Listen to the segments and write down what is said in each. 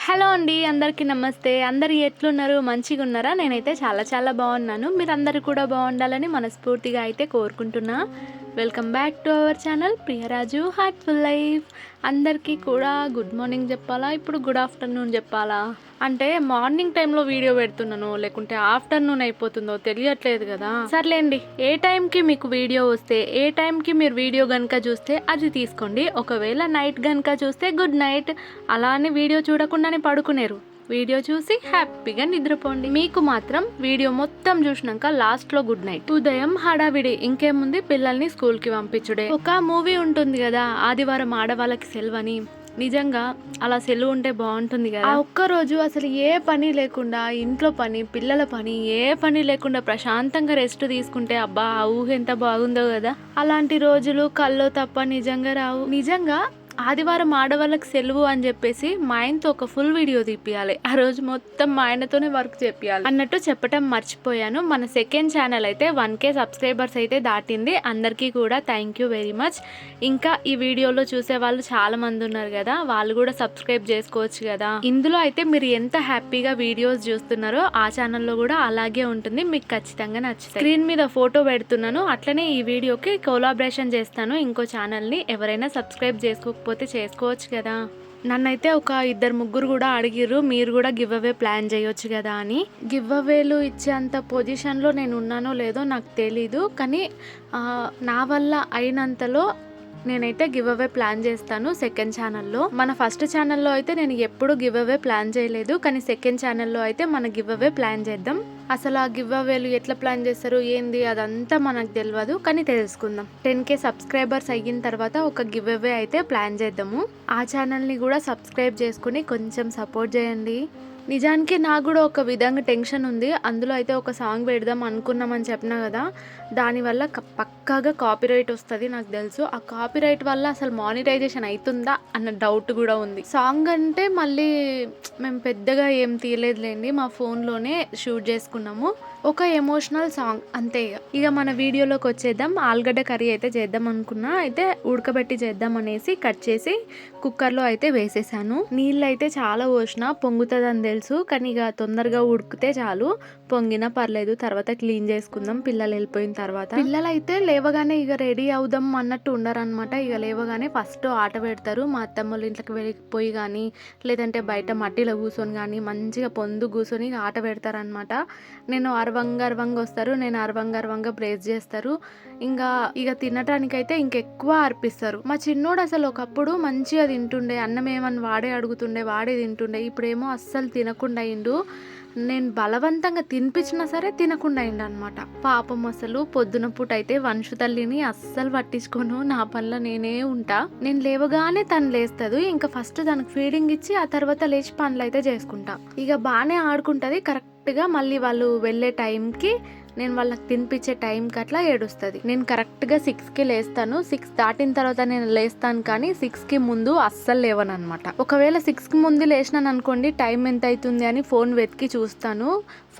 Hello అండి, అందరికీ నమస్తే. అందరు ఎట్లున్నారు? మంచిగా ఉన్నారా? నేనైతే చాలా చాలా బాగున్నాను. మీరందరూ కూడా బాగుండాలని మనస్ఫూర్తిగా అయితే కోరుకుంటున్నా. Welcome back to our channel Priyaraju heartful life. అందరికీ కూడా గుడ్ మార్నింగ్ చెప్పాలా, ఇప్పుడు గుడ్ ఆఫ్టర్నూన్ చెప్పాలా? అంటే మార్నింగ్ టైంలో వీడియో పెడుతున్నాను లేకుంటే ఆఫ్టర్నూన్ అయిపోతుందో తెలియట్లేదు కదా. సర్లేండి, ఏ టైంకి మీకు వీడియో వస్తే, ఏ టైంకి మీరు వీడియో కనుక చూస్తే అది తీసుకోండి. ఒకవేళ నైట్ కనుక చూస్తే గుడ్ నైట్. అలా అని వీడియో చూడకుండానే పడుకునేరు. వీడియో చూసి హ్యాపీగా నిద్రపోండి. మీకు మాత్రం వీడియో మొత్తం చూసినాక లాస్ట్లో గుడ్ నైట్. ఉదయం హడావిడి, ఇంకేముంది, పిల్లల్ని స్కూల్కి పంపించుడే. ఒక మూవీ ఉంటుంది కదా, ఆదివారం ఆడవాళ్ళకి సెలవని. నిజంగా అలా సెలవు ఉంటే బాగుంటుంది కదా. ఆ ఒక్కరోజు అసలు ఏ పని లేకుండా, ఇంట్లో పని, పిల్లల పని, ఏ పని లేకుండా ప్రశాంతంగా రెస్ట్ తీసుకుంటే అబ్బా, ఆ ఊహ ఎంత బాగుందో కదా. అలాంటి రోజులు కల్లో తప్ప నిజంగా రావు. నిజంగా ఆదివారం ఆడవాళ్ళకి సెలవు అని చెప్పేసి మా ఆయనతో ఒక ఫుల్ వీడియో తీపియాలి. ఆ రోజు మొత్తం మా ఆయనతోనే వర్క్ చేపియాలి అన్నట్టు చెప్పటం మర్చిపోయాను. మన సెకండ్ ఛానల్ అయితే 1K సబ్స్క్రైబర్స్ అయితే దాటింది. అందరికీ కూడా థ్యాంక్ యూ వెరీ మచ్. ఇంకా ఈ వీడియోలో చూసే వాళ్ళు చాలా మంది ఉన్నారు కదా, వాళ్ళు కూడా సబ్స్క్రైబ్ చేసుకోవచ్చు కదా. ఇందులో అయితే మీరు ఎంత హ్యాపీగా వీడియోస్ చూస్తున్నారో ఆ ఛానల్లో కూడా అలాగే ఉంటుంది. మీకు ఖచ్చితంగా నచ్చుతాయి. స్క్రీన్ మీద ఫోటో పెడుతున్నాను, అట్లనే ఈ వీడియోకి కొలాబరేషన్ చేస్తాను ఇంకో ఛానల్ని. ఎవరైనా సబ్స్క్రైబ్ చేసుకోకపోతే చేసుకోవచ్చు కదా. నన్నైతే ఒక 2-3 కూడా అడిగిర్రు, మీరు కూడా గివ్ అవే ప్లాన్ చేయొచ్చు కదా అని. గివ్ అవేలు ఇచ్చేంత పొజిషన్లో నేను ఉన్నానో లేదో నాకు తెలీదు, కానీ నా వల్ల అయినంతలో నేనైతే గివ్ అవే ప్లాన్ చేస్తాను సెకండ్ ఛానల్లో. మన ఫస్ట్ ఛానల్లో అయితే నేను ఎప్పుడు గివ్ అవే ప్లాన్ చేయలేదు, కానీ సెకండ్ ఛానల్లో అయితే మన గివ్ అవే ప్లాన్ చేద్దాం. అసలు ఆ గివ్ అవేలు ఎట్లా ప్లాన్ చేస్తారు ఏంది అదంతా మనకు తెలియదు, కానీ తెలుసుకుందాం. 10K సబ్స్క్రైబర్స్ అయిన తర్వాత ఒక గివ్ అవే అయితే ప్లాన్ చేద్దాము. ఆ ఛానల్ని కూడా సబ్స్క్రైబ్ చేసుకుని కొంచెం సపోర్ట్ చేయండి. నిజానికి నాకు కూడా ఒక విధంగా టెన్షన్ ఉంది. అందులో అయితే ఒక సాంగ్ పెడదాం అనుకున్నామని చెప్పినా కదా, దానివల్ల పక్కాగా కాపీరైట్ వస్తుంది నాకు తెలుసు. ఆ కాపీరైట్ వల్ల అసలు మానిటైజేషన్ అవుతుందా అన్న డౌట్ కూడా ఉంది. సాంగ్ అంటే మళ్ళీ మేము పెద్దగా ఏం తీయలేదులేండి, మా ఫోన్లోనే షూట్ చేసుకున్నాము. ఒక ఎమోషనల్ సాంగ్ అంతే. ఇక మన వీడియోలోకి వచ్చేద్దాం. ఆలుగడ్డ కర్రీ అయితే చేద్దాం అనుకున్నా, అయితే ఉడకబెట్టి చేద్దాం అనేసి కట్ చేసి కుక్కర్లో అయితే వేసేసాను. నీళ్ళు అయితే చాలా పోసిన, పొంగుతుందని తెలుసు, కానీ ఇక తొందరగా ఉడికితే చాలు, పొంగినా పర్లేదు, తర్వాత క్లీన్ చేసుకుందాం పిల్లలు వెళ్ళిపోయిన తర్వాత. పిల్లలు అయితే లేవగానే ఇక రెడీ అవుదాం అన్నట్టు ఉండరనమాట. ఇక లేవగానే ఫస్ట్ ఆట పెడతారు. మా అత్తమ్మ వాళ్ళ ఇంట్లోకి వెళ్ళిపోయి కానీ, లేదంటే బయట మట్టిలో కూర్చొని కానీ మంచిగా పొందు కూర్చొని ఆట పెడతారనమాట. నేను అరవంగా వస్తారు, నేను అరవంగా ప్రేస్ చేస్తారు. ఇక తినటానికైతే ఇంకెక్కువ అర్పిస్తారు. మా చిన్నోడు అసలు ఒకప్పుడు మంచిగా తింటుండే, అన్నం ఏమని వాడే అడుగుతుండే, వాడే తింటుండే. ఇప్పుడేమో అస్సలు తినకుండా అయిండు. నేను బలవంతంగా తినిపించినా సరే తినకుండా అయిండు అనమాట. పాపం అసలు పొద్దున పూట అయితే వంశు తల్లిని అస్సలు పట్టించుకోను, నా పనిలో నేనే ఉంటా. నేను లేవగానే తను లేస్తుంది, ఇంకా ఫస్ట్ తనకు ఫీడింగ్ ఇచ్చి ఆ తర్వాత లేచి పనులు అయితే చేసుకుంటా. ఇక బాగానే ఆడుకుంటుంది. కరెక్ట్గా మళ్ళీ వాళ్ళు వెళ్ళే టైంకి, నేను వాళ్ళకి తినిపించే టైంకి అట్లా ఏడుస్తుంది. నేను కరెక్ట్గా 6కి లేస్తాను. 6 దాటిన తర్వాత నేను లేస్తాను, కానీ 6కి ముందు అస్సలు లేవను అనమాట. ఒకవేళ 6కి ముందు లేచినాను అనుకోండి, టైం ఎంత అవుతుంది అని ఫోన్ వెతికి చూస్తాను.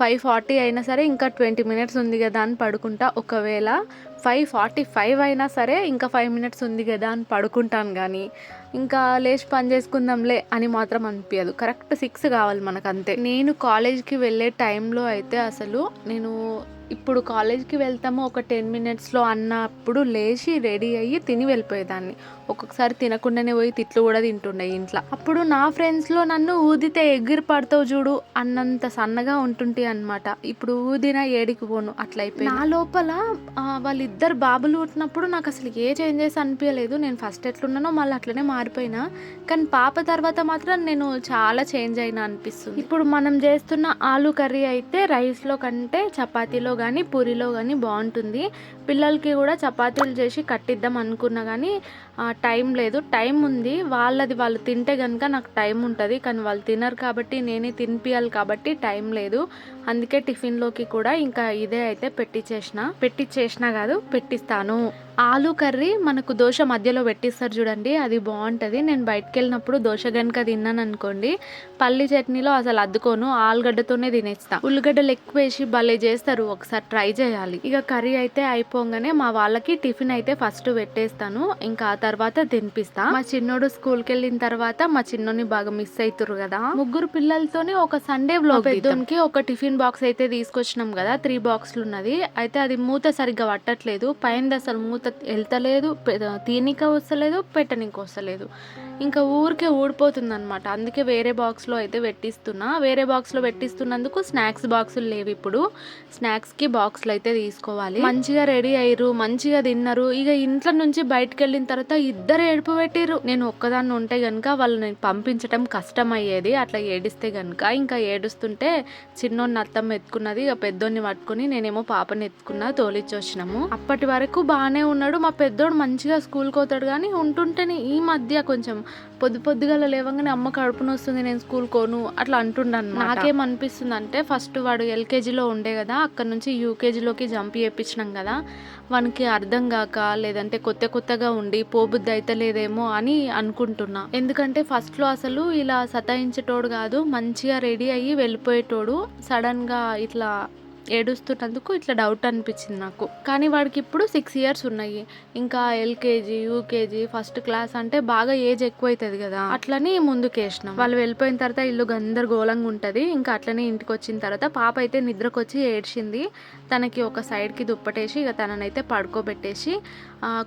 5:40 అయినా సరే ఇంకా 20 మినిట్స్ ఉంది కదా అని పడుకుంటా. ఒకవేళ 5:45 అయినా సరే ఇంకా 5 మినిట్స్ ఉంది కదా అని పడుకుంటాను, కానీ ఇంకా లేచి పని చేసుకుందాంలే అని మాత్రం అనిపించదు. కరెక్ట్ 6 కావాలి మనకు, అంతే. నేను కాలేజ్కి వెళ్ళే టైంలో అయితే అసలు నేను ఇప్పుడు కాలేజ్కి వెళ్తాము ఒక 10 మినిట్స్లో అన్నప్పుడు లేచి రెడీ అయ్యి తిని వెళ్ళిపోయేదాన్ని. ఒక్కొక్కసారి తినకుండానే పోయి తిట్లు కూడా తింటుండే ఇంట్లో. అప్పుడు నా ఫ్రెండ్స్లో నన్ను ఊదితే ఎగిరి పడతావు చూడు అన్నంత సన్నగా ఉంటుంటే అనమాట. ఇప్పుడు ఊదినా ఏడికి పోను అట్లా అయిపోయింది. నా లోపల వాళ్ళిద్దరు బాబులు పుట్టినప్పుడు నాకు అసలు ఏ చేంజెస్ అనిపించలేదు. నేను ఫస్ట్ ఎట్లున్నానో మళ్ళీ అట్లనే మారిపోయినా, కానీ పాప తర్వాత మాత్రం నేను చాలా చేంజ్ అయినా అనిపిస్తుంది. ఇప్పుడు మనం చేస్తున్న ఆలు కర్రీ అయితే రైస్లో కంటే చపాతీలో కానీ పూరిలో కానీ బాగుంటుంది. పిల్లలకి కూడా చపాతీలు చేసి కట్టిద్దాం అనుకున్నా, కానీ టైం లేదు. టైం ఉంది, వాళ్ళు తింటే కనుక నాకు టైం ఉంటుంది, కానీ వాళ్ళు తినరు కాబట్టి నేనే తినిపియాలి కాబట్టి టైం లేదు. అందుకే టిఫిన్లోకి కూడా ఇంకా ఇదే అయితే పెట్టించేసిన కాదు పెట్టిస్తాను. ఆలు కర్రీ మనకు దోశ మధ్యలో పెట్టిస్తారు చూడండి, అది బాగుంటుంది. నేను బయటకు వెళ్ళినప్పుడు దోశ గనుక తిన్నాను అనుకోండి, పల్లి చట్నీలో అసలు అద్దుకోను, ఆలుగడ్డతోనే తినేస్తా. ఉల్లిగడ్డలు ఎక్కువ వేసి భలే చేస్తారు, ఒకసారి ట్రై చేయాలి. ఇక కర్రీ అయితే అయిపోగానే మా వాళ్ళకి టిఫిన్ అయితే ఫస్ట్ పెట్టేస్తాను, ఇంకా ఆ తర్వాత తినిపిస్తా. మా చిన్నోడు స్కూల్కి వెళ్ళిన తర్వాత మా చిన్నోని బాగా మిస్ అవుతారు కదా. ముగ్గురు పిల్లలతోనే ఒక సండే వ్లాగ్. పెద్దోనికి ఒక టిఫిన్ బాక్స్ అయితే తీసుకొచ్చినాం కదా, 3 బాక్స్లు ఉన్నది. అయితే అది మూత సరిగ్గా పట్టట్లేదు, పైన అసలు మూత వెళ్తలేదు, తీనిక వస్తలేదు, పెట్టనికి వస్తలేదు, ఇంకా ఊరికే ఊడిపోతుంది అనమాట. అందుకే వేరే బాక్స్లో అయితే పెట్టిస్తున్నా. వేరే బాక్స్లో పెట్టిస్తున్నందుకు స్నాక్స్ బాక్సులు లేవు. ఇప్పుడు స్నాక్స్కి బాక్స్లు అయితే తీసుకోవాలి. మంచిగా రెడీ అయ్యారు, మంచిగా తిన్నారు. ఇక ఇంట్లో నుంచి బయటకు వెళ్ళిన తర్వాత ఇద్దరు ఏడుపు పెట్టిరు. నేను ఒక్కదాన్ని ఉంటే గనుక వాళ్ళని పంపించడం కష్టం అయ్యేది, అట్లా ఏడిస్తే గనుక. ఇంకా ఏడుస్తుంటే చిన్నోడిని అత్తమ్మ ఎత్తుకున్నది, ఇక పెద్దోడిని పట్టుకుని నేనేమో పాపని ఎత్తుకున్నా, తోలిచ్చి వచ్చినాము. అప్పటి వరకు బాగానే ఉన్నాడు మా పెద్దోడు, మంచిగా స్కూల్కి పోతాడు. కానీ ఉంటుంటేనే ఈ మధ్య కొంచెం పొద్దుగాల లేవగానే అమ్మ కడుపున వస్తుంది, నేను స్కూల్ కోను అట్లా అంటుండను. నాకేమనిపిస్తుంది అంటే, ఫస్ట్ వాడు ఎల్కేజీలో ఉండే కదా, అక్కడ నుంచి యూకేజీలోకి జంప్ చేయించినాం కదా, వానికి అర్థం కాక లేదంటే కొత్తగా ఉండి పోబుద్ధి అయితే లేదేమో అని అనుకుంటున్నా. ఎందుకంటే ఫస్ట్లో అసలు ఇలా సతాయించేటోడు కాదు, మంచిగా రెడీ అయ్యి వెళ్ళిపోయేటోడు. సడన్గా ఇట్లా ఏడుస్తున్నందుకు ఇట్లా డౌట్ అనిపించింది నాకు. కానీ వాడికి ఇప్పుడు 6 years ఉన్నాయి. ఇంకా ఎల్కేజీ, యూకేజీ, ఫస్ట్ క్లాస్ అంటే బాగా ఏజ్ ఎక్కువ అవుతుంది కదా, అట్లని ముందుకేసినాం. వాళ్ళు వెళ్ళిపోయిన తర్వాత ఇల్లు గందరగోళంగా ఉంటుంది. ఇంకా అట్లనే ఇంటికి వచ్చిన తర్వాత పాప అయితే నిద్రకొచ్చి ఏడ్చింది. తనకి ఒక సైడ్కి దుప్పటేసి ఇక తననైతే పడుకోబెట్టేసి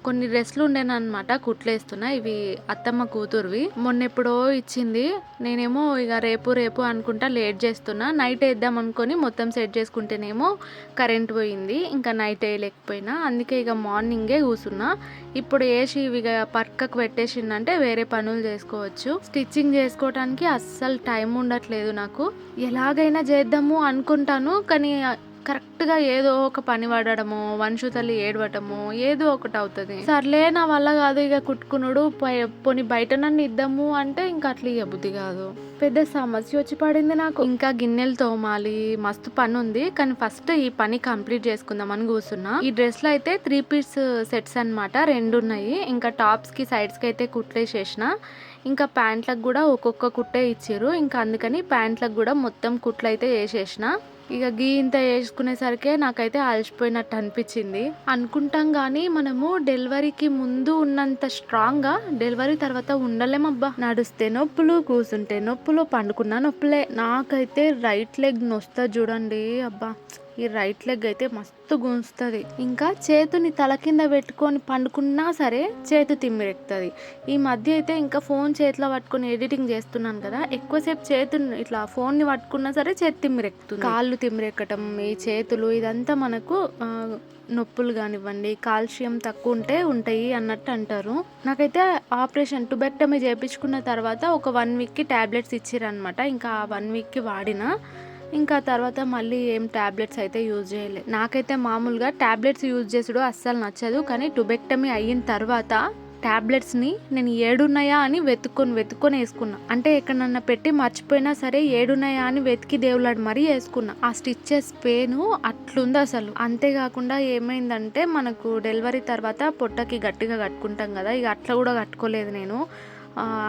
కొన్ని డ్రెస్లు ఉండేనమాట కుట్లేస్తున్నా. ఇవి అత్తమ్మ కూతురువి, మొన్న ఎప్పుడో ఇచ్చింది. నేనేమో ఇక రేపు అనుకుంటా లేట్ చేస్తున్నా. నైట్ వేద్దాం అనుకొని మొత్తం సెట్ చేసుకుంటేనేమో కరెంట్ పోయింది, ఇంకా నైట్ వేయలేకపోయినా. అందుకే ఇక మార్నింగే కూర్చున్నా. ఇప్పుడు వేసి ఇవి పక్కకు పెట్టేసిందంటే వేరే పనులు చేసుకోవచ్చు. స్టిచ్చింగ్ చేసుకోవడానికి అస్సలు టైం ఉండట్లేదు నాకు. ఎలాగైనా చేద్దాము అనుకుంటాను, కానీ కరెక్ట్గా ఏదో ఒక పని పడడము, వంశు తల్లి ఏడవటము, ఏదో ఒకటి అవుతుంది. సర్లే నా వల్ల కాదు ఇక కుట్టుకునుడు, పోనీ బయట నన్ను ఇద్దాము అంటే ఇంకా అట్లా ఇక బుద్ధి కాదు. పెద్ద సమస్య వచ్చి పడింది నాకు. ఇంకా గిన్నెలు తోమాలి, మస్తు పని ఉంది. కానీ ఫస్ట్ ఈ పని కంప్లీట్ చేసుకుందామని కూర్చున్నా. ఈ డ్రెస్లు అయితే 3 piece సెట్స్ అనమాట, 2 ఉన్నాయి. ఇంకా టాప్స్కి సైడ్స్కి అయితే కుట్లేసేసిన. ఇంకా ప్యాంట్లకు కూడా ఒక్కొక్క కుట్టే ఇచ్చారు. ఇంకా అందుకని ప్యాంట్లకు కూడా మొత్తం కుట్లు అయితే వేసేసిన. ఇక ఇంత వేసుకునేసరికి నాకైతే అలసిపోయినట్టు అనిపించింది. అనుకుంటాం కానీ మనము డెలివరీకి ముందు ఉన్నంత స్ట్రాంగ్గా డెలివరీ తర్వాత ఉండలేమబ్బా. నడుస్తే నొప్పులు, కూర్చుంటే నొప్పులు, పండుకున్న నొప్పులే. నాకైతే రైట్ లెగ్ నొస్తా చూడండి అబ్బా, ఈ రైట్ లెగ్ అయితే మస్తు గుంజుతుంది. ఇంకా చేతుని తల కింద పెట్టుకొని పండుకున్నా సరే చేతు తిమ్మిరెక్కుతుంది. ఈ మధ్య అయితే ఇంకా ఫోన్ చేతిలో పట్టుకొని ఎడిటింగ్ చేస్తున్నాను కదా, ఎక్కువసేపు చేతుని ఇట్లా ఫోన్ని పట్టుకున్నా సరే చేతి తిమ్మిరెక్కుతుంది. కాళ్ళు తిమ్మిరెక్కటం, ఈ చేతులు, ఇదంతా మనకు నొప్పులు కానివ్వండి, కాల్షియం తక్కువ ఉంటాయి అన్నట్టు అంటారు. నాకైతే ఆపరేషన్ ట్యూబెక్టమీ చేయించుకున్న తర్వాత ఒక 1 weekకి ట్యాబ్లెట్స్ ఇచ్చిరనమాట. ఇంకా ఆ 1 weekకి వాడిన. ఇంకా తర్వాత మళ్ళీ ఏం ట్యాబ్లెట్స్ అయితే యూజ్ చేయలేదు. నాకైతే మామూలుగా ట్యాబ్లెట్స్ యూజ్ చేసుడు అస్సలు నచ్చదు. కానీ ట్యూబెక్టమీ అయిన తర్వాత ట్యాబ్లెట్స్ని నేను 7 ఉన్నాయా అని వెతుక్కొని వేసుకున్నా. అంటే ఎక్కడన్నా పెట్టి మర్చిపోయినా సరే 7 ఉన్నాయా అని వెతికి దేవులాడి మరీ వేసుకున్నా. ఆ స్టిచ్చెస్ పెయిన్ అట్లుంది అసలు. అంతేకాకుండా ఏమైందంటే, మనకు డెలివరీ తర్వాత పొట్టకి గట్టిగా కట్టుకుంటాం కదా, ఇక అట్లా కూడా కట్టుకోలేదు నేను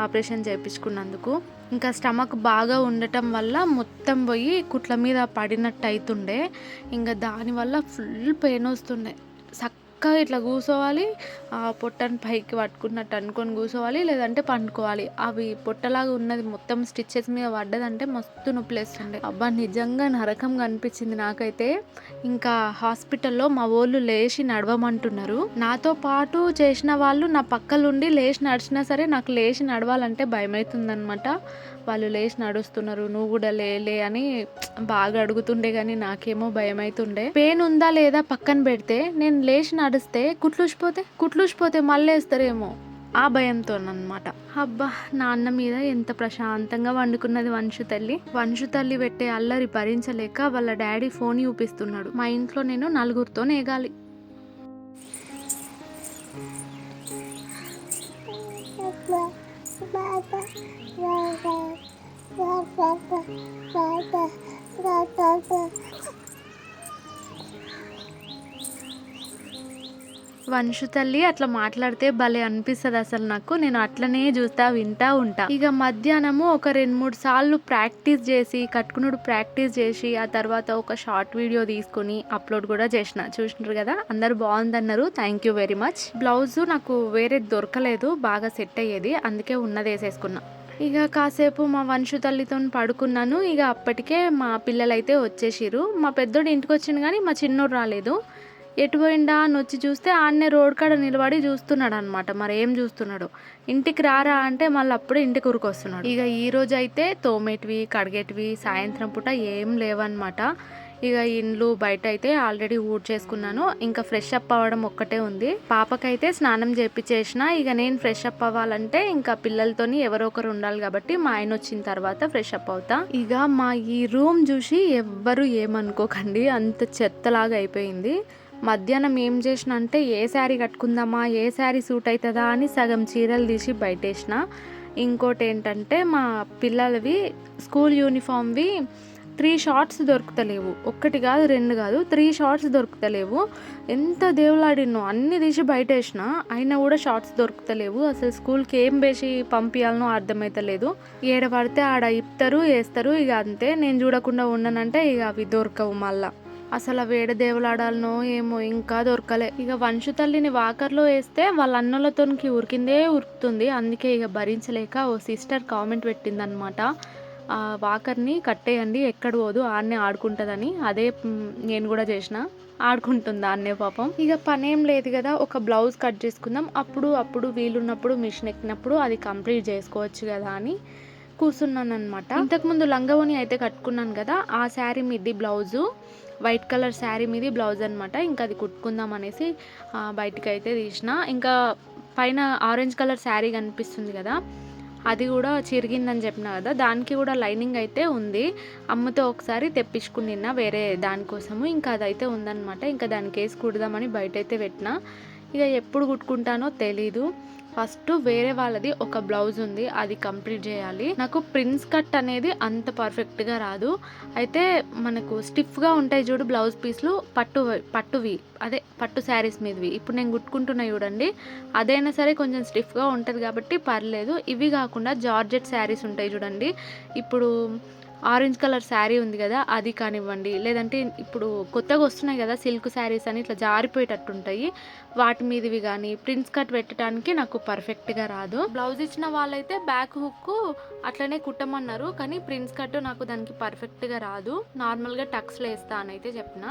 ఆపరేషన్ చేయించుకున్నందుకు. ఇంకా స్టమక్ బాగా ఉండటం వల్ల మొత్తం పోయి కుట్ల మీద పడినట్టు అవుతుండే. ఇంకా దానివల్ల ఫుల్ పెయిన్ వస్తుండే. చక్కగా ఇట్లా కూర్చోవాలి, పొట్టని పైకి పట్టుకున్నట్టు అనుకొని కూర్చోవాలి, లేదంటే పండుకోవాలి. అవి పొట్టలాగా ఉన్నది మొత్తం స్టిచ్చెస్ మీద పడ్డదంటే మస్తు నొప్పిలేస్తుండే. అబ్బా నిజంగా నరకంగా అనిపించింది నాకైతే. ఇంకా హాస్పిటల్లో మా వాళ్ళు లేచి నడవమంటున్నారు. నాతో పాటు చేసిన వాళ్ళు నా పక్కలుండి లేచి నడిచినా సరే నాకు లేచి నడవాలంటే భయం అవుతుందనమాట. వాళ్ళు లేచి నడుస్తున్నారు, నువ్వు కూడా లే అని బాగా అడుగుతుండే, కానీ నాకేమో భయం అవుతుండే. పెయిన్ ఉందా లేదా పక్కన పెడితే, నేను లేచి నడిస్తే కుట్లుసిపోతే మళ్ళీ వేస్తారేమో ఆ భయంతోనమాట. అబ్బా, నాన్న మీద ఎంత ప్రశాంతంగా వండుకున్నది వంశు తల్లి పెట్టే అల్లరి భరించలేక వాళ్ళ డాడీ ఫోన్ చూపిస్తున్నాడు. మా ఇంట్లో నేను 4గురితో నేగాలి. వంశు తల్లి అట్లా మాట్లాడితే భలే అనిపిస్తుంది అసలు నాకు. నేను అట్లనే చూస్తా వింటా ఉంటా. ఇక మధ్యాహ్నము ఒక 2-3 సార్లు ప్రాక్టీస్ చేసి కట్టుకునుడు ప్రాక్టీస్ చేసి ఆ తర్వాత ఒక షార్ట్ వీడియో తీసుకుని అప్లోడ్ కూడా చేసిన. చూసినారు కదా, అందరు బాగుందన్నారు. Thank you very much. Blouse నాకు వేరే దొరకలేదు, బాగా సెట్ అయ్యేది, అందుకే ఉన్నది వేసేసుకున్నా. ఇక కాసేపు మా వంశు తల్లితో పడుకున్నాను. ఇక అప్పటికే మా పిల్లలైతే వచ్చేసిరు. మా పెద్దోడు ఇంటికి వచ్చిండు కానీ మా చిన్నోడు రాలేదు. ఎటు పోయిండా అని వచ్చి చూస్తే ఆడనే రోడ్ కాడ నిలబడి చూస్తున్నాడు అనమాట. మరి ఏం చూస్తున్నాడు, ఇంటికి రారా అంటే మళ్ళీ అప్పుడే ఇంటికి ఉరికొస్తున్నాడు. ఇక ఈ రోజు అయితే తోమేటివి కడిగేటివి సాయంత్రం పూట ఏం లేవన్నమాట. ఇక ఇండ్లు బయట అయితే ఆల్రెడీ చేసుకున్నాను. ఇంకా ఫ్రెష్ అప్ అవ్వడం ఒక్కటే ఉంది. పాపకైతే స్నానం చేపించేసిన. ఇక నేను ఫ్రెష్ అప్ అవ్వాలంటే ఇంకా పిల్లలతోని ఎవరో ఒకరు ఉండాలి కాబట్టి మా ఆయన వచ్చిన తర్వాత ఫ్రెష్ అప్ అవుతా. ఇక మా ఈ రూమ్ చూసి ఎవ్వరు ఏమనుకోకండి, అంత చెత్తలాగా అయిపోయింది. మధ్యాహ్నం ఏం చేసిన అంటే ఏ శారీ కట్టుకుందామా, ఏ శారీ సూట్ అవుతుందా అని సగం చీరలు తీసి బయటేసిన. ఇంకోటి ఏంటంటే మా పిల్లలవి స్కూల్ యూనిఫామ్వి 3 షార్ట్స్ దొరుకుతలేవు. 1 కాదు 2 కాదు 3 షార్ట్స్ దొరుకుతలేవు. ఎంత దేవులాడినో అన్నీ తీసి బయటేసిన, అయినా కూడా షార్ట్స్ దొరుకుతలేవు. అసలు స్కూల్కి ఏం వేసి పంపించాలనో అర్థమవుతలేదు. ఏడ పడితే ఆడ ఇప్తారు వేస్తారు. ఇక అంతే, నేను చూడకుండా ఉన్నానంటే ఇక అవి దొరకవు మళ్ళా. అసలు అవి ఏడ దేవులాడాలనో ఏమో ఇంకా దొరకలే. ఇక వంశు తల్లిని వాకర్లో వేస్తే వాళ్ళ అన్నలతోనికి ఉరికిందే ఉరుకుతుంది. అందుకే ఇక భరించలేక ఓ సిస్టర్ కామెంట్ పెట్టిందనమాట, ఆ వాకర్ని కట్టేయండి ఎక్కడ పోదు ఆడనే ఆడుకుంటుందని. అదే నేను కూడా చేసిన, ఆడుకుంటుంది ఆడనే పాపం. ఇక పనేం లేదు కదా, ఒక బ్లౌజ్ కట్ చేసుకుందాం, అప్పుడు వీలున్నప్పుడు మిషన్ ఎక్కినప్పుడు అది కంప్లీట్ చేసుకోవచ్చు కదా అని కూర్చున్నాను అనమాట. ఇంతకుముందు లంగవోని అయితే కట్టుకున్నాను కదా, ఆ శారీ మీది బ్లౌజు వైట్ కలర్ శారీ మీది బ్లౌజ్ అనమాట. ఇంకా అది కుట్టుకుందాం అనేసి బయటికి అయితే తీసిన. ఇంకా పైన ఆరెంజ్ కలర్ శారీ కనిపిస్తుంది కదా, అది కూడా చిరిగిందని చెప్పిన కదా, దానికి కూడా లైనింగ్ అయితే ఉంది. అమ్మతో ఒకసారి తెప్పించుకున్నా వేరే దానికోసము. ఇంకా అదైతే ఉందన్నమాట. ఇంకా దానికి వేసి కుడదామని బయట అయితే పెట్టిన. ఇక ఎప్పుడు కుట్టుకుంటానో తెలీదు. ఫస్ట్ వేరే వాళ్ళది ఒక బ్లౌజ్ ఉంది, అది కంప్లీట్ చేయాలి. నాకు ప్రిన్స్ కట్ అనేది అంత పర్ఫెక్ట్గా రాదు. అయితే మనకు స్టిఫ్గా ఉంటాయి చూడు బ్లౌజ్ పీస్లు, పట్టువి అదే పట్టు శారీస్ మీదవి ఇప్పుడు నేను కుట్టుకుంటున్నా చూడండి, అదైనా సరే కొంచెం స్టిఫ్గా ఉంటుంది కాబట్టి పర్లేదు. ఇవి కాకుండా జార్జెట్ శారీస్ ఉంటాయి చూడండి, ఇప్పుడు ఆరెంజ్ కలర్ శారీ ఉంది కదా అది కానివ్వండి, లేదంటే ఇప్పుడు కొత్తగా వస్తున్నాయి కదా సిల్క్ శారీస్ అని ఇట్లా జారిపోయేటట్టు ఉంటాయి, వాటి మీదవి కానీ ప్రిన్స్ కట్ పెట్టడానికి నాకు పర్ఫెక్ట్గా రాదు. బ్లౌజ్ ఇచ్చిన వాళ్ళైతే బ్యాక్ హుక్ అట్లనే కుట్టమన్నారు, కానీ ప్రిన్స్ కట్ నాకు దానికి పర్ఫెక్ట్గా రాదు. నార్మల్గా టక్స్లో వేస్తా అని అయితే చెప్పిన.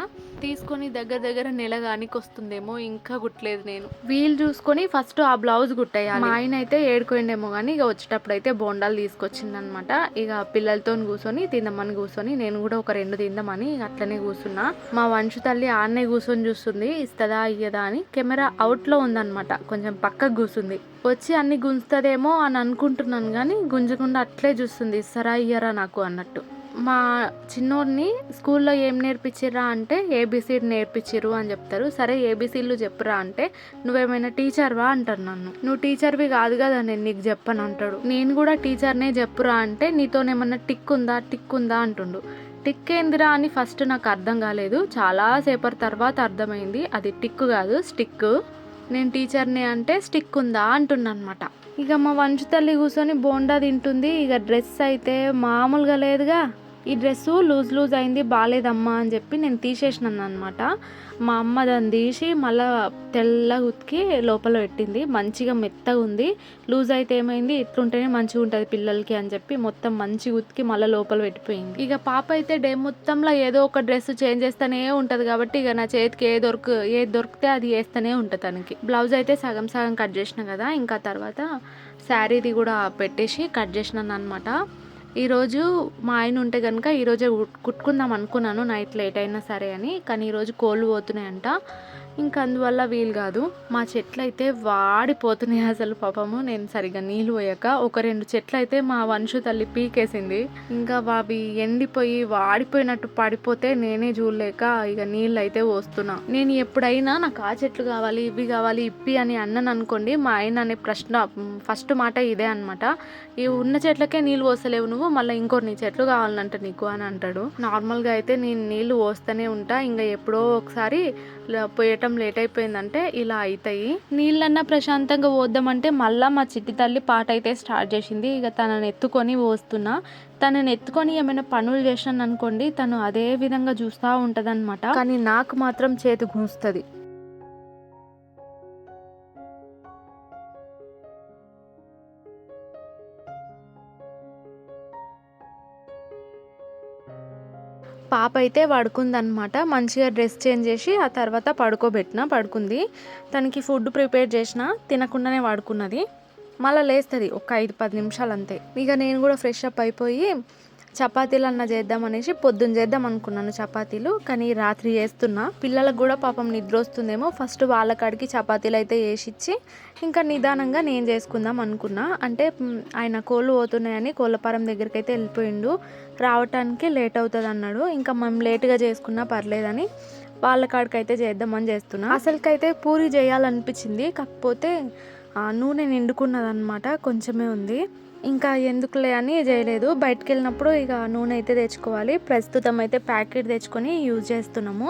తీసుకొని దగ్గర నెల కానికి వస్తుందేమో, ఇంకా కుట్టలేదు నేను. వీలు చూసుకొని ఫస్ట్ ఆ బ్లౌజ్ కుట్టేయాలి. మా ఆయన అయితే ఏడుకోండేమో కానీ ఇక వచ్చేటప్పుడు అయితే బోండాలు తీసుకొచ్చిందనమాట. ఇక పిల్లలతో కూర్చొని తిందామని కూర్చొని నేను కూడా ఒక 2 తిందామని అట్లనే కూర్చున్నా. మా వంశు తల్లి ఆడనే కూర్చొని చూస్తుంది, ఇస్తుందా ఇయ్యదా అని. కెమెరా అవుట్లో ఉందన్నమాట, కొంచెం పక్కకు కూర్చుంది. వచ్చి అన్ని గుంజుతుందేమో అని అనుకుంటున్నాను కానీ గుంజకుండా అట్లే చూస్తుంది, ఇస్తారా ఇయ్యరా నాకు అన్నట్టు. మా చిన్నోడిని స్కూల్లో ఏం నేర్పించిర్రా అంటే ఏబిసిడి నేర్పించిర్రు అని చెప్తారు. సరే ఏబిసిడ్లు చెప్పురా అంటే నువ్వేమైనా టీచర్వా అంటారు నన్ను. నువ్వు టీచర్వి కాదు కదా నేను నీకు చెప్పను అంటాడు. నేను కూడా టీచర్నే చెప్పురా అంటే నీతోనేమన్నా టిక్ ఉందా అంటుండు. టిక్ ఏందిరా అని ఫస్ట్ నాకు అర్థం కాలేదు, చాలా సేపటి తర్వాత అర్థమైంది అది టిక్ కాదు స్టిక్. నేను టీచర్నే అంటే స్టిక్ ఉందా అంటున్నా అనమాట. ఇక మా వంశు తల్లి కూర్చొని బోండా తింటుంది. ఇక డ్రెస్ అయితే మామూలుగా లేదుగా, ఈ డ్రెస్సు లూజ్ అయింది బాగాలేదమ్మా అని చెప్పి నేను తీసేసినాను అనమాట. మా అమ్మ దాన్ని తీసి మళ్ళీ తెల్లగా ఉతికి లోపల పెట్టింది. మంచిగా మెత్తగా ఉంది. లూజ్ అయితే ఏమైంది, ఇట్లుంటేనే మంచిగా ఉంటుంది పిల్లలకి అని చెప్పి మొత్తం మంచిగా ఉతికి మళ్ళీ లోపల పెట్టిపోయింది. ఇక పాప అయితే డే మొత్తంలో ఏదో ఒక డ్రెస్ చేంజ్ చేస్తూనే ఉంటుంది కాబట్టి ఇక నా చేతికి ఏది దొరికితే అది వేస్తూనే ఉంటుంది తనకి. బ్లౌజ్ అయితే సగం కట్ చేసిన కదా, ఇంకా తర్వాత శారీది కూడా పెట్టేసి కట్ చేసినాను అనమాట. ఈరోజు మా ఆయన ఉంటే కనుక ఈరోజే కుట్టుకుందాం అనుకున్నాను, నైట్ లేట్ అయినా సరే అని. కానీ ఈరోజు కోళ్ళు పోతున్నాయంట. ఇంకా అందువల్ల వీలు కాదు. మా చెట్లు అయితే వాడిపోతున్నాయి అసలు పాపము. నేను సరిగ్గా నీళ్ళు పోయాక ఒక 2 చెట్లు అయితే మా వంశు తల్లి పీకేసింది. ఇంకా అవి ఎండిపోయి వాడిపోయినట్టు పడిపోతే నేనే చూడలేక ఇక నీళ్ళు అయితే పోస్తున్నా. నేను ఎప్పుడైనా నాకు ఆ చెట్లు కావాలి, ఇవి కావాలి, ఇప్పి అని అన్నాను అనుకోండి, మా ఆయన అనే ప్రశ్న ఫస్ట్ మాట ఇదే అనమాట. ఈ ఉన్న చెట్లకే నీళ్ళు పోస్తలేవు నువ్వు, మళ్ళీ ఇంకొన్ని చెట్లు కావాలంట నీకు అని అంటాడు. నార్మల్గా అయితే నేను నీళ్ళు పోస్తూనే ఉంటా. ఇంకా ఎప్పుడో ఒకసారి పోయటం లేట్ అయిపోయిందంటే ఇలా అవుతాయి. నీళ్ళన్నా ప్రశాంతంగా పోద్దామంటే మళ్ళీ మా చిట్టి తల్లి పాట అయితే స్టార్ట్ చేసింది. ఇక తనని ఎత్తుకొని పోస్తున్నా. తనని ఎత్తుకొని ఏమైనా పనులు చేసినాను అనుకోండి, తను అదే విధంగా చూస్తూ ఉంటుంది అనమాట. కానీ నాకు మాత్రం చేతి గుంస్తుంది. పాప అయితే పడుకుందనమాట. మంచిగా డ్రెస్ చేంజ్ చేసి ఆ తర్వాత పడుకుంది. తనకి ఫుడ్ ప్రిపేర్ చేసిన తినకుండానే పడుకున్నది. మళ్ళీ లేస్తుంది ఒక 5-10 నిమిషాలు అంతే. ఇక నేను కూడా ఫ్రెష్ అప్ అయిపోయి చపాతీలు అన్న చేద్దామనేసి పొద్దున్న చేద్దాం అనుకున్నాను చపాతీలు. కానీ రాత్రి చేస్తున్నా. పిల్లలకు కూడా పాపం నిద్ర వస్తుందేమో, ఫస్ట్ వాళ్ళ కాడికి చపాతీలు అయితే వేసిచ్చి ఇంకా నిదానంగా నేను చేసుకుందాం అనుకున్నా. అంటే ఆయన కోళ్ళు పోతున్నాయని కోళ్ళపారం దగ్గరికి అయితే వెళ్ళిపోయిండు. రావటానికి లేట్ అవుతుంది అన్నాడు. ఇంకా మేము లేట్గా చేసుకున్నా పర్లేదని వాళ్ళ కాడికి అయితే చేద్దామని చేస్తున్నా. అసలుకైతే పూరి చేయాలనిపించింది, కాకపోతే నూనె నిండుకున్నదనమాట, కొంచెమే ఉంది. ఇంకా ఎందుకులే అని చేయలేదు. బయటకు వెళ్ళినప్పుడు ఇక నూనె అయితే తెచ్చుకోవాలి. ప్రస్తుతం అయితే ప్యాకెట్ తెచ్చుకొని యూజ్ చేస్తున్నాము.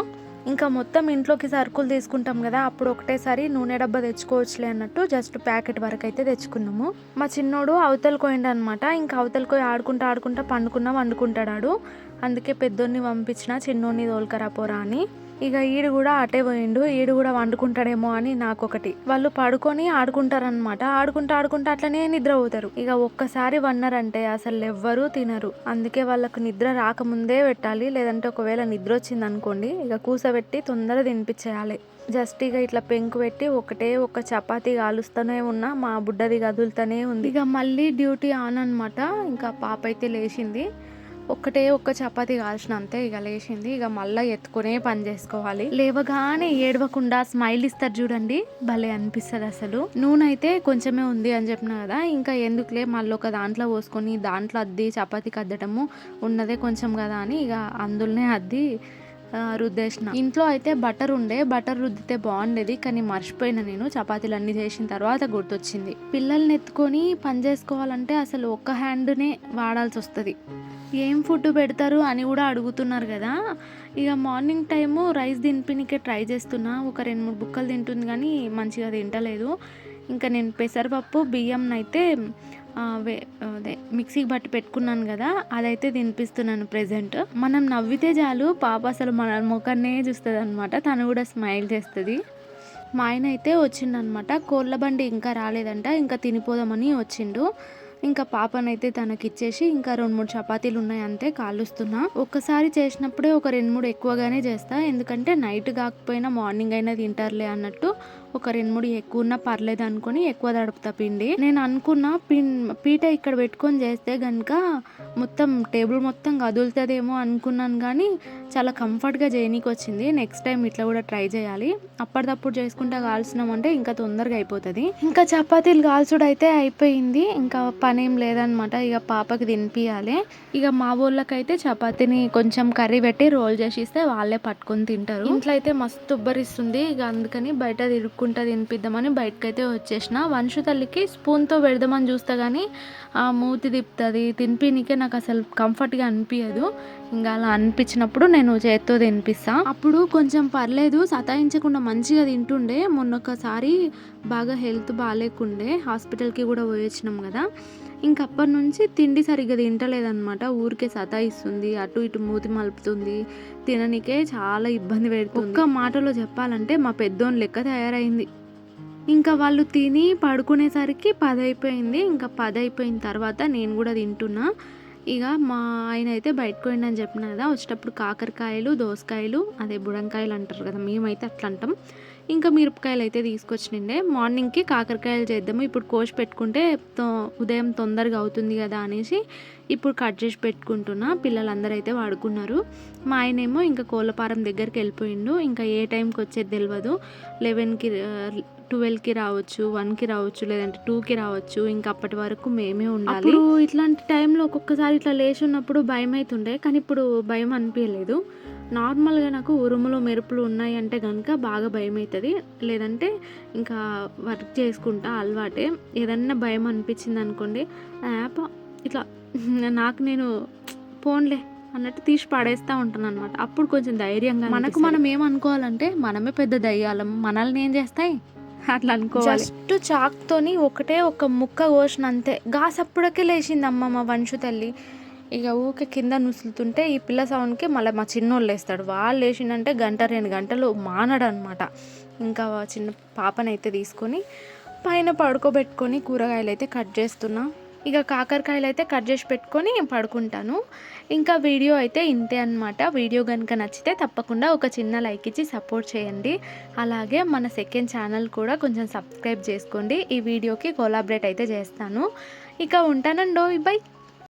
ఇంకా మొత్తం ఇంట్లోకి సరుకులు తీసుకుంటాం కదా, అప్పుడు ఒకటేసారి నూనె డబ్బా తెచ్చుకోవచ్చులే అన్నట్టు జస్ట్ ప్యాకెట్ వరకు అయితే తెచ్చుకున్నాము. మా చిన్నోడు అవతలకి పోయిండు అనమాట. ఇంకా అవతలకి పోయి ఆడుకుంటా వండుకుంటాడు. అందుకే పెద్దోడిని పంపించిన, చిన్నోడిని తోలుకరా పోరా అని. ఇక ఈడు కూడా అటే పోయిండు. ఈడు కూడా వండుకుంటాడేమో అని నాకొకటి. వాళ్ళు పడుకొని ఆడుకుంటారనమాట. ఆడుకుంటా అట్లనే నిద్రపోతారు. ఇక ఒక్కసారి వన్నారంటే అసలు ఎవ్వరూ తినరు. అందుకే వాళ్ళకు నిద్ర రాకముందే పెట్టాలి. లేదంటే ఒకవేళ నిద్ర వచ్చింది అనుకోండి, ఇక కూసబెట్టి తొందరగా తినిపించేయాలి. జస్ట్ ఇక ఇట్లా పెంకు పెట్టి ఒక చపాతీ కాలుస్తూనే ఉన్నా, మా బుడ్డది కదులుతూనే ఉంది. ఇక మళ్ళీ డ్యూటీ ఆన్ అనమాట. ఇంకా పాప అయితే లేచింది. ఒక్క చపాతీ కాల్చిన అంతే. ఇక లేచింది. ఇక మళ్ళీ ఎత్తుకునే పని చేసుకోవాలి. లేవగానే ఏడవకుండా స్మైల్ ఇస్తారు చూడండి, భలే అనిపిస్తుంది అసలు. నూనె అయితే కొంచెమే ఉంది అని చెప్పిన కదా, ఇంకా ఎందుకులే మళ్ళీ ఒక దాంట్లో పోసుకొని దాంట్లో అద్ది చపాతీకి అద్దటము ఉన్నదే కొంచెం కదా అని ఇక అందులోనే అద్ది రుద్దేసిన. ఇంట్లో అయితే బటర్ రుద్దితే బాగుండేది, కానీ మర్చిపోయినా నేను. చపాతీలు అన్నీ చేసిన తర్వాత గుర్తొచ్చింది. పిల్లల్ని ఎత్తుకొని పని చేసుకోవాలంటే అసలు ఒక్క హ్యాండ్నే వాడాల్సి వస్తుంది. ఏం ఫుడ్ పెడతారు అని కూడా అడుగుతున్నారు కదా. ఇక మార్నింగ్ టైము రైస్ తినిపినికే ట్రై చేస్తున్నా. ఒక 2-3 బుక్కలు తింటుంది కానీ మంచిగా తింటలేదు. ఇంకా నేను పెసరపప్పు బియ్యంనైతే అదే మిక్సీకి బట్టి పెట్టుకున్నాను కదా, అదైతే తినిపిస్తున్నాను ప్రెజెంట్. మనం నవ్వితే చాలు పాప అసలు మన ముఖాన్నే చూస్తుంది అనమాట. తను కూడా స్మైల్ చేస్తుంది. మా ఆయన అయితే వచ్చిండనమాట. కోళ్ళ బండి ఇంకా రాలేదంట, ఇంకా తినిపోదామని వచ్చిండు. ఇంకా పాపనైతే తనకిచ్చేసి ఇంకా 2-3 చపాతీలు ఉన్నాయి అంతే, కాలుస్తున్నా. ఒక్కసారి చేసినప్పుడే ఒక 2-3 ఎక్కువగానే చేస్తా. ఎందుకంటే నైట్ కాకపోయినా మార్నింగ్ అయినా తింటారులే అన్నట్టు ఒక 2-3 ఎక్కువ ఉన్నా పర్లేదు అనుకుని ఎక్కువ తడుపుతా పిండి. నేను అనుకున్నా పీట ఇక్కడ పెట్టుకొని చేస్తే కనుక మొత్తం టేబుల్ మొత్తం కదులుతుందేమో అనుకున్నాను, కానీ చాలా కంఫర్ట్గా చేయనీకి వచ్చింది. నెక్స్ట్ టైం ఇట్లా కూడా ట్రై చేయాలి. అప్పటిదప్పుడు చేసుకుంటా కాల్చినామంటే ఇంకా తొందరగా అయిపోతుంది. ఇంకా చపాతీలు కాల్చుడు అయితే అయిపోయింది. ఇంకా పనేం లేదనమాట. ఇక పాపకి తినిపియాలి. ఇక మా ఊళ్ళకైతే చపాతీని కొంచెం కర్రీ పెట్టి రోల్ చేసి ఇస్తే వాళ్ళే పట్టుకొని తింటారు. ఇంట్లో అయితే మస్తు ఉబ్బరిస్తుంది. ఇక అందుకని బయట తినిపిద్దామని బయటకైతే వచ్చేసిన. వంశు తల్లికి స్పూన్తో పెడదామని చూస్తా కానీ ఆ మూతి తిప్పుతుంది. తినిపినికే నాకు అసలు కంఫర్ట్గా అనిపించదు. ఇంకా అలా అనిపించినప్పుడు నేను చేత్తో తినిపిస్తా. అప్పుడు కొంచెం పర్లేదు, సతాయించకుండా మంచిగా తింటుండే. మొన్నొకసారి బాగా హెల్త్ బాగాలేకుండే, హాస్పిటల్కి కూడా పోయొచ్చినాం కదా. ఇంకప్పటి నుంచి తిండి సరిగ్గా తింటలేదన్నమాట. ఊరికే సతాయిస్తుంది, అటు ఇటు మూతి మలుపుతుంది, తిననికే చాలా ఇబ్బంది పెడుతుంది. ఒక్క మాటలో చెప్పాలంటే మా పెద్దోని లెక్క తయారైంది. ఇంకా వాళ్ళు తిని పడుకునేసరికి 10 అయిపోయింది. ఇంకా 10 అయిపోయిన తర్వాత నేను కూడా తింటున్నా. ఇక మా ఆయన అయితే బయటకు పోయిండని చెప్పిన కదా, వచ్చేటప్పుడు కాకరకాయలు, దోసకాయలు, అదే బుడంకాయలు అంటారు కదా, మేమైతే అట్లా అంటాం. ఇంకా మిరపకాయలు అయితే తీసుకొచ్చినండే. మార్నింగ్కి కాకరకాయలు చేద్దాము, ఇప్పుడు కోసి పెట్టుకుంటే ఉదయం తొందరగా అవుతుంది కదా అనేసి ఇప్పుడు కట్ చేసి పెట్టుకుంటున్నా. పిల్లలందరూ అయితే వాడుకున్నారు. మా ఆయనేమో ఇంకా కోళ్ళపారం దగ్గరికి వెళ్ళిపోయిండు. ఇంకా ఏ టైంకి వచ్చేది తెలియదు. 11కి 12కి రావచ్చు, 1కి రావచ్చు, లేదంటే 2కి రావచ్చు. ఇంకా అప్పటి వరకు మేమే ఉండాలి. అప్పుడు ఇట్లాంటి టైంలో ఒక్కొక్కసారి ఇట్లా లేచి ఉన్నప్పుడు భయం అవుతుండే, కానీ ఇప్పుడు భయం అనిపించలేదు. నార్మల్గా నాకు ఉరుములు మెరుపులు ఉన్నాయి అంటే కనుక బాగా భయం అవుతుంది. లేదంటే ఇంకా వర్క్ చేసుకుంటా అలవాటే. ఏదన్నా భయం అనిపించింది అనుకోండి, ఇట్లా నాకు నేను పోన్లే అన్నట్టు తీసి పడేస్తూ ఉంటాను అనమాట. అప్పుడు కొంచెం ధైర్యంగా మనం ఏమనుకోవాలంటే మనమే పెద్ద దయ్యాలం, మనల్ని ఏం చేస్తాయి అట్లా అనుకోవాలి. జస్ట్ చాక్తోని ఒకటే ఒక ముక్క కోసిన అంతే. గాసప్పుడకే లేచింది అమ్మ మా వంశు తల్లి. ఇక ఊకే కింద నుసులుతుంటే ఈ పిల్ల సౌండ్కి మళ్ళీ మా చిన్నోళ్ళు లేస్తాడు. వాళ్ళు లేచిందంటే 1-2 గంటలు మానడు అనమాట. ఇంకా చిన్న పాపనైతే తీసుకొని పైన పడుకోబెట్టుకొని కూరగాయలు అయితే కట్ చేస్తున్నా. ఇక కాకరకాయలు అయితే కట్ చేసి పెట్టుకొని పడుకుంటాను. ఇంకా వీడియో అయితే ఇంతే అనమాట. వీడియో కనుక నచ్చితే తప్పకుండా ఒక చిన్న లైక్ ఇచ్చి సపోర్ట్ చేయండి. అలాగే మన సెకండ్ ఛానల్ కూడా కొంచెం సబ్స్క్రైబ్ చేసుకోండి. ఈ వీడియోకి కొలాబరేట్ అయితే చేస్తాను. ఇక ఉంటానండో, బై.